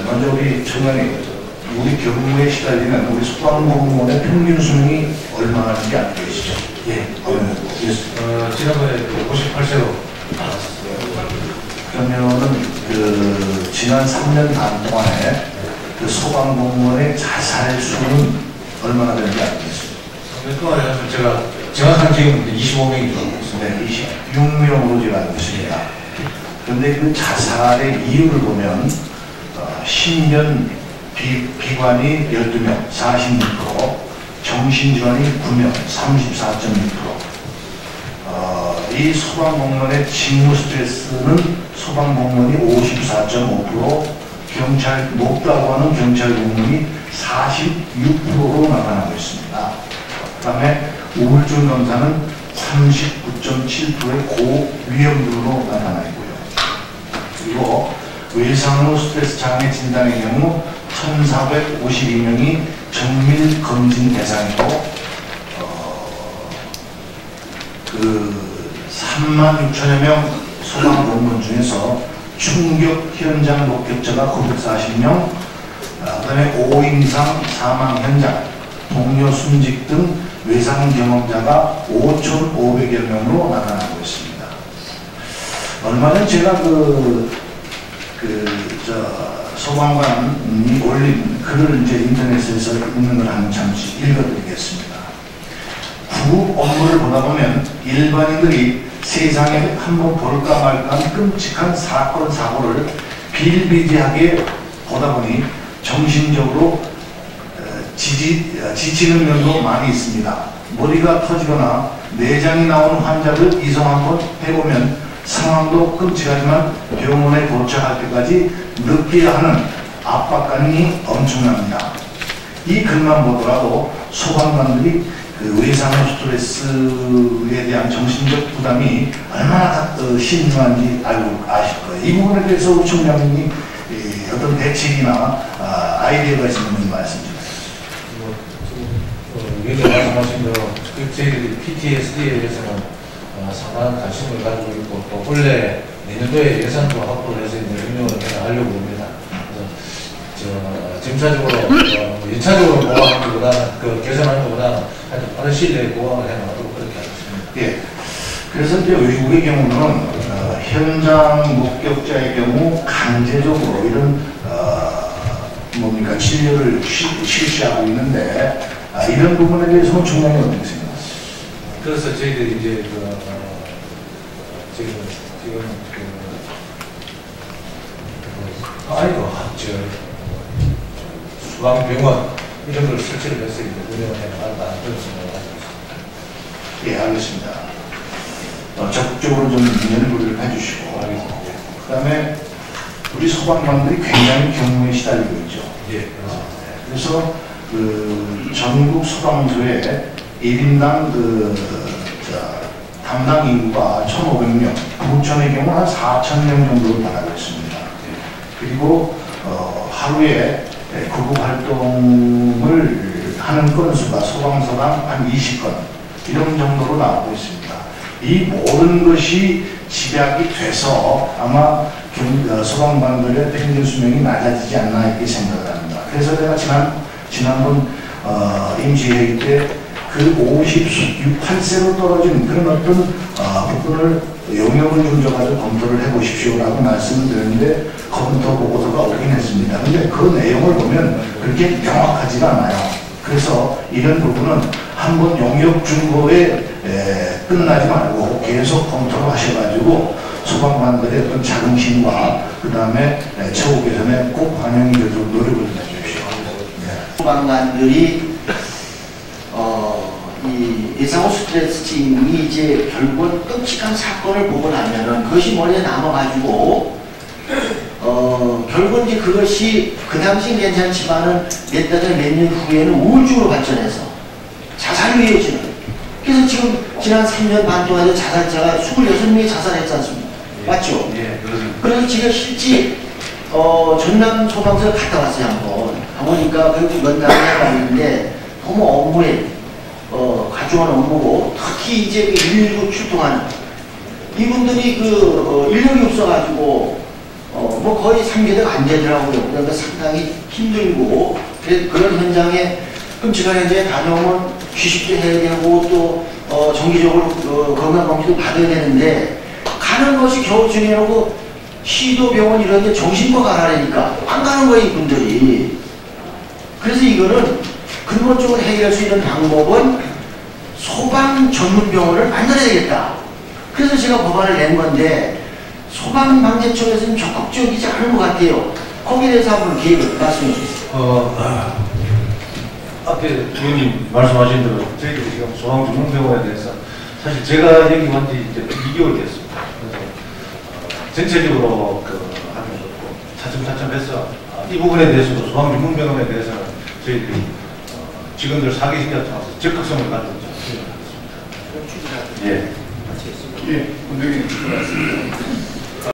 먼저 우리 청년이 우리 경무에 시달리는 우리 소방공무원의 평균 수명이 얼마인지 알고 계시죠? 예. 지난번에 58세로 나왔었어요. 그러면은 지난 3년 반 동안에 소방공무원의 자살 수는 얼마나 되는지 알고 계시죠? 3년 동안에 제가 정확한 기억은 25명이 들어갔어요. 네, 26명으로 제가 알고 있습니다. 그런데 그 자살의 이유를 보면 신변 비관이 12명, 46%, 정신질환이 9명, 34.6%. 이 소방공무원의 직무 스트레스는 소방공무원이 54.5%, 경찰 높다고 하는 경찰 공무원이 46%로 나타나고 있습니다. 그 다음에 우울증 검사는 39.7%의 고위험군으로 나타나 있고요. 그리고 외상후 스트레스 장애 진단의 경우 1,452명이 정밀 검진 대상이고 36,000여 명 소방공무원 중에서 충격 현장 목격자가 940명, 그 다음에 5인 이상 사망 현장, 동료 순직 등 외상 경험자가 5,500여 명으로 나타나고 있습니다. 얼마 전 제가 소방관이 올린 글을 이제 인터넷에서 읽는 걸 한번 잠시 읽어드리겠습니다. 구급 업무를 보다 보면 일반인들이 세상에 한번 볼까 말까 하는 끔찍한 사건, 사고를 비일비재하게 보다 보니 정신적으로 지치는 면도 많이 있습니다. 머리가 터지거나 내장이 나오는 환자를 이송 한번 해보면 상황도 끔찍하지만 병원에 도착할 때까지 느껴야 하는 압박감이 엄청납니다. 이 글만 보더라도 소방관들이 그 외상후 스트레스에 대한 정신적 부담이 얼마나 심중한지 알고 아실 거예요. 이 부분에 대해서 우리 총장님이 어떤 대책이나 아이디어가 있으면 말씀 좀 해주세요. 위에서 말씀하신 대로 저희들이 PTSD에 대해서는 상당한 관심을 가지고 있고 또 원래 내년도에 예산도 확보를 해서 운영을 하려고 합니다. 그래서 점차적으로 연차적으로 보강하는 것보다는 개선하는 것보다는 하여튼 빠른 시일 내에 보강을 해나가도록 그렇게 하겠습니다. 예. 그래서 이제 외국의 경우는 현장 목격자의 경우 강제적으로 이런 진료를 실시하고 있는데 이런 부분에 대해서는 총장이 어떻게 생각하세요? 그래서 저희들이 이제 소방병원 이런 걸 설치를 해서 운영을 해나간다 그런 생각을 가지고 있습니다. 예, 알겠습니다. 적극적으로 좀 연구를 해주시고, 그 다음에 우리 소방관들이 굉장히 경무에 시달리고 있죠. 예, 그래서 전국 소방서에 1인당 담당 인구가 1,500명, 부천의 경우 한 4,000명 정도로 나가고 있습니다. 그리고 하루에 구급 활동을 하는 건수가 소방서당 한 20건 이런 정도로 나오고 있습니다. 이 모든 것이 집약이 돼서 아마 소방관들의 평균 수명이 낮아지지 않나 이렇게 생각을 합니다. 그래서 제가 지난번 임시회의 때 그 58세로 떨어진 그런 어떤 부분을 용역을 좀 줘가지고 검토를 해보십시오라고 말씀을 드렸는데 검토 보고서가 오긴 했습니다. 근데 그 내용을 보면 그렇게 명확하지가 않아요. 그래서 이런 부분은 한번 용역 준 거에 끝나지 말고 계속 검토를 하셔가지고 소방관들의 어떤 자긍심과 그 다음에 처우 개선에 꼭 반영이 되도록 노력을 해주십시오. 소방관들이 이 예상후 스트레스층이 이제 결국은 끔찍한 사건을 보고 나면은 그것이 머리에 남아가지고 결국은 이제 그것이 그 당시엔 괜찮지만은 몇 달 몇 년 후에는 우울증으로 발전해서 자살로 이어지는. 그래서 지금 지난 3년 반 동안에 자살자가 26명이 자살했지 않습니까? 맞죠? 예, 그렇습니다. 그래서 제가 실제 전남 소방서에 갔다 왔어요 한번. 가보니까 결국 연장에 가 있는데 너무 업무에 가져온 업무고 특히 이제 그 119 출동하는 이분들이 인력이 없어가지고 뭐 거의 3개월 안 되더라고요. 그러니까 상당히 힘들고, 그런 현장에, 그럼 제가 현재 다녀오면 휴식도 해야 되고, 또, 정기적으로 건강검진도 받아야 되는데, 가는 것이 겨우중이라고 시도병원 이런 데 정신과 가라니까 안 가는 거예요, 이분들이. 그래서 이거는 근본적으로 해결할 수 있는 방법은 소방 전문병원을 만들어야 되겠다. 그래서 제가 법안을 낸 건데, 소방방재청에서는 적극적이지 않은 것 같아요. 거기에 대해서 한번 기획을 말씀해 주세요. 앞에 의원님 말씀하신 대로 저희들이 지금 소방전문병원에 대해서 사실 제가 여기 온 지 이제 2개월 됐습니다. 그래서 전체적으로 하면 좋고 차츰차츰해서 이 부분에 대해서도 소방전문병원에 대해서는 저희들이 직원들 사기시켜서 적극성을 가지고 생각하겠습니다. 예. 예, 원장님, 말씀.